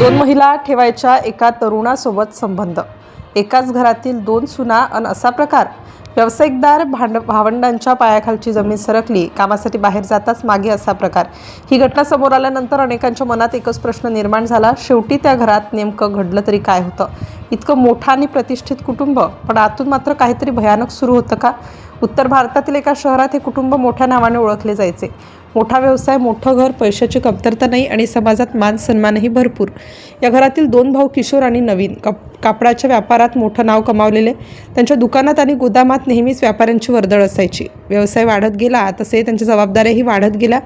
दोन महिला ठेवायच्या एका तरुणासोबत संबंध, एकाच घरातील दोन सुना अन असा प्रकार. व्यावसायिकदार भावंडांच्या पायाखालची जमीन सरकली, कामासाठी बाहेर जाताच मागे असा प्रकार. ही घटना समोर आल्यानंतर अनेकांच्या मनात एकच प्रश्न निर्माण झाला, शेवटी त्या घरात नेमकं घडलं तरी काय होतं? इतकं मोठं आणि प्रतिष्ठित कुटुंब, पण आतून मात्र काहीतरी भयानक सुरू होतं का? उत्तर भारतातील एका शहरात हे कुटुंब मोठ्या नावाने ओळखले जायचे. मोठा व्यवसाय, मोठं घर, पैशाची कमतरता नाही आणि समाजात मान सन्मानही भरपूर. या घरातील दोन भाऊ किशोर आणि नवीन कापडाच्या व्यापारात मोठं नाव कमावलेले. त्यांच्या दुकानात आणि गोदामात नेहमीच व्यापाऱ्यांची वर्दळ असायची. व्यवसाय वाढत गेला तसे त्यांच्या जबाबदाऱ्याही वाढत गेल्या.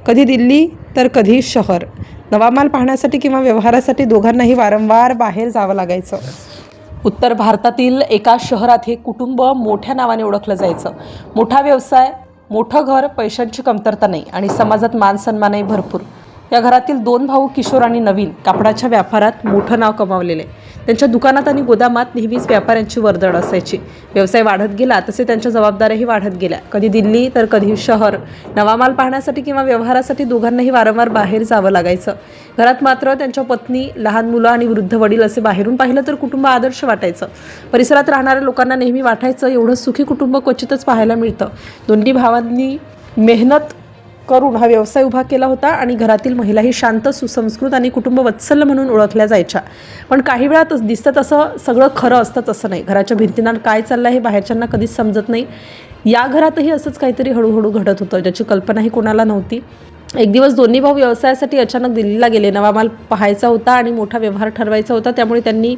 कधी दिल्ली तर कधी शहर. नवा माल पाहण्यासाठी किंवा व्यवहारासाठी दोघांनाही वारंवार बाहेर जावं लागायचं. उत्तर भारतातील एका शहरात हे कुटुंब मोठ्या नावाने ओळखलं जायचं. मोठा व्यवसाय, मोठं घर, पैशांची कमतरता नाही आणि समाजात मान सन्मानही भरपूर. या घरातील दोन भाऊ किशोर आणि नवीन कापडाच्या व्यापारात मोठं नाव कमावलेले. त्यांच्या दुकानात आणि गोदामात नेहमीच व्यापाऱ्यांची वर्दळ असायची. व्यवसाय वाढत गेला तसे त्यांच्या जबाबदाऱ्याही वाढत गेल्या. कधी दिल्ली तर कधी शहर. नवा माल पाहण्यासाठी किंवा व्यवहारासाठी दोघांनाही वारंवार बाहेर जावं लागायचं. घरात मात्र त्यांच्या पत्नी, लहान मुलं आणि वृद्ध वडील असे बाहेरून पाहिलं तर कुटुंब आदर्श वाटायचं. परिसरात राहणाऱ्या लोकांना नेहमी वाटायचं, एवढं सुखी कुटुंब क्वचितच पाहायला मिळतं. दोन्ही भावांनी मेहनत करून हा व्यवसाय उभा केला होता आणि घरातील महिलाही शांत, सुसंस्कृत आणि कुटुंब वत्सल म्हणून ओळखल्या जायच्या. पण काही वेळा दिसतं तसं सगळं खरं असतं तसं नाही. घराच्या भिंतींना काय चाललंय हे बाहेरच्यांना कधीच समजत नाही. या घरातही असंच काहीतरी हळूहळू घडत होतं, ज्याची कल्पनाही कोणाला नव्हती. एक दिवस दोन्ही भाऊ व्यवसायासाठी अचानक दिल्लीला गेले. नवा माल पाहायचा होता आणि मोठा व्यवहार ठरवायचा होता, त्यामुळे त्यांनी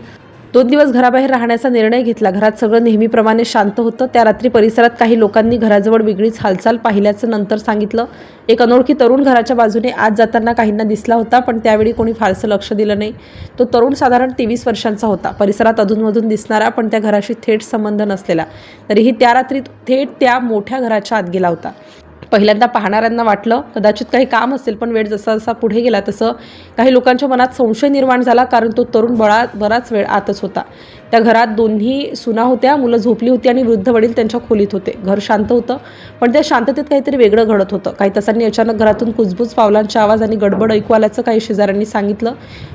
2 दिवस घराबाहेर राहण्याचा निर्णय घेतला. घरात सगळं नेहमीप्रमाणे शांत होतं. त्या रात्री परिसरात काही लोकांनी घराजवळ वेगळीच हालचाल पाहिल्याचं नंतर सांगितलं. एक अनोळखी तरुण घराच्या बाजूने आत जाताना काहींना दिसला होता, पण त्यावेळी कोणी फारसं लक्ष दिलं नाही. तो तरुण साधारण 23 वर्षांचा होता. परिसरात अधूनमधून दिसणारा, पण त्या घराशी थेट संबंध नसलेला. तरीही त्या रात्री थेट त्या मोठ्या घराच्या आत गेला होता. पहिल्यांदा पाहणाऱ्यांना वाटलं कदाचित काही काम असेल, पण वेळ जसा जसा पुढे गेला तसं काही लोकांच्या मनात संशय निर्माण झाला, कारण तो तरुण बराच वेळ आतच होता. त्या घरात दोन्ही सुना होत्या, मुलं झोपली होती आणि वृद्ध वडील त्यांच्या खोलीत होते. घर शांत होतं, पण त्या शांततेत काहीतरी वेगळं घडत होतं. काही तासांनी अचानक घरातून कुजबूज पावलांचे आवाज आणि गडबड ऐकू आल्याचं काही शेजाऱ्यांनी सांगितलं.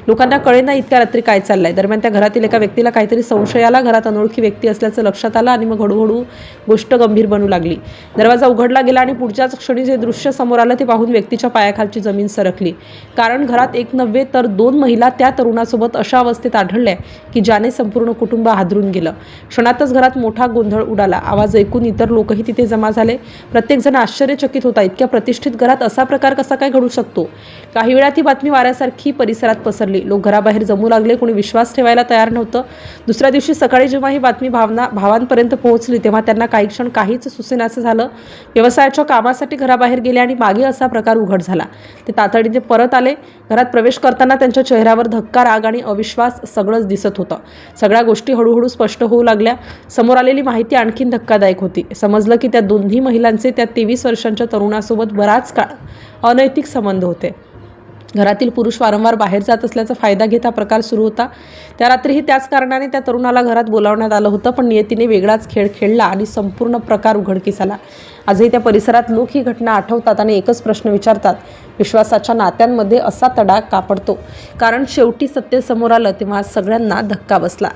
लोकांना कळेना इतक्या रात्री काय चाललंय. दरम्यान त्या घरातील एका व्यक्तीला काहीतरी संशय आला. घरात अनोळखी व्यक्ती असल्याचं लक्षात आलं आणि मग हळूहळू गोष्ट गंभीर बनू लागली. दरवाजा उघडला गेला आणि पुढच्याच क्षणी जे दृश्य समोर आलं ते पाहून व्यक्तीच्या पायाखालची जमीन सरकली. कारण घरात एक नव्हे तर 2 महिला त्या तरुणासोबत अशा अवस्थेत आढळल्या की ज्याने संपूर्ण कुटुंब हादरून गेलं. क्षणातच घरात मोठा गोंधळ उडाला. आवाज ऐकून इतर लोकही तिथे जमा झाले. प्रत्येकजण आश्चर्यचकित होता. इतक्या प्रतिष्ठित घरात असा प्रकार कसा काय घडू शकतो? काही वेळा ती बातमी वाऱ्यासारखी परिसरात पसरली. लोक घराबाहेर जमू लागले. कोणी विश्वास ठेवायला तयार नव्हतं. दुसऱ्या दिवशी सकाळी जेव्हा ही बातमी भावांपर्यंत पोहोचली, तेव्हा त्यांना काही क्षण काहीच सुचेनासं झालं. व्यवसायाच्या कामासाठी घराबाहेर गेले आणि मागे असा प्रकार उघड झाला. ते तातडीने परत आले. घरात प्रवेश करताना त्यांच्या चेहऱ्यावर धक्का, राग आणि अविश्वास सगळंच दिसत होतं. सगळ्या गोष्टी हळूहळू स्पष्ट होऊ लागल्या. समोर आलेली माहिती आणखीन धक्कादायक होती. समजलं की त्या दोन्ही महिलांचे त्या 23 वर्षांच्या तरुणासोबत बराच काळ अनैतिक संबंध होते. घरातील पुरुष वारंवार बाहेर जात असल्याचा फायदा घेत हा प्रकार सुरू होता. त्या रात्रीही त्याच कारणाने त्या तरुणाला घरात बोलावण्यात आलं होतं, पण नियतीने वेगळाच खेळ खेळला आणि संपूर्ण प्रकार उघडकीस आला. आजही त्या परिसरात लोक ही घटना आठवतात आणि एकच प्रश्न विचारतात, विश्वासाच्या नात्यांमध्ये असा तडा का पडतो? कारण शेवटी सत्य समोर आलं तेव्हा सगळ्यांना धक्का बसला.